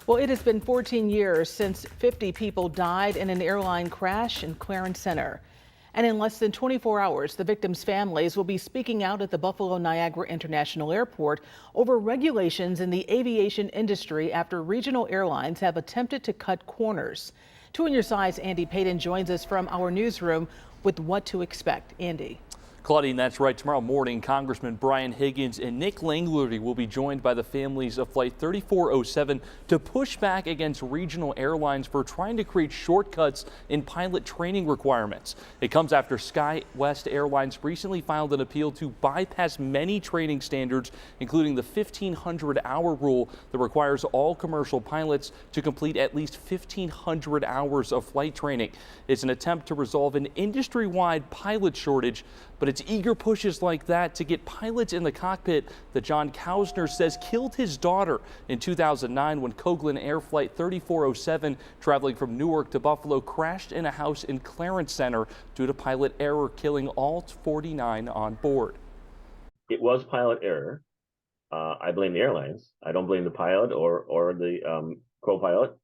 Well, it has been 14 years since 50 people died in an airline crash in Clarence Center. And in less than 24 hours, the victims' families will be speaking out at the Buffalo Niagara International Airport over regulations in the aviation industry after regional airlines have attempted to cut corners. 2 on your side's Andy Payton joins us from our newsroom with what to expect. Andy. Claudine, that's right. Tomorrow morning, Congressman Brian Higgins and Nick Langlerty will be joined by the families of Flight 3407 to push back against regional airlines for trying to create shortcuts in pilot training requirements. It comes after SkyWest Airlines recently filed an appeal to bypass many training standards, including the 1,500-hour rule that requires all commercial pilots to complete at least 1,500 hours of flight training. It's an attempt to resolve an industry-wide pilot shortage, but it's eager pushes like that to get pilots in the cockpit that John Kausner says killed his daughter in 2009 when Coghlan Air Flight 3407 traveling from Newark to Buffalo crashed in a house in Clarence Center due to pilot error, killing all 49 on board. It was pilot error. I blame the airlines. I don't blame the pilot or the co-pilot.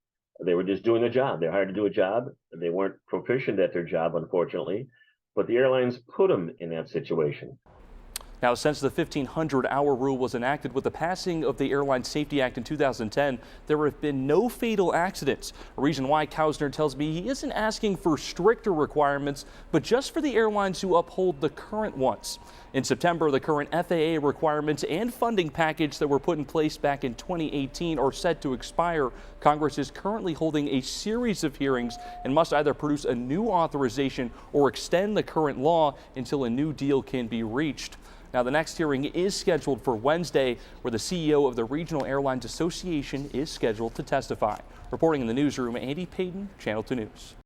They were just doing a job. They're hired to do a job. They weren't proficient at their job, unfortunately. But the airlines put them in that situation. Now, since the 1,500-hour rule was enacted with the passing of the Airline Safety Act in 2010, there have been no fatal accidents. A reason why Kausner tells me he isn't asking for stricter requirements, but just for the airlines to uphold the current ones. In September, the current FAA requirements and funding package that were put in place back in 2018 are set to expire. Congress is currently holding a series of hearings and must either produce a new authorization or extend the current law until a new deal can be reached. Now, the next hearing is scheduled for Wednesday, where the CEO of the Regional Airlines Association is scheduled to testify. Reporting in the newsroom, Andy Payton, Channel 2 News.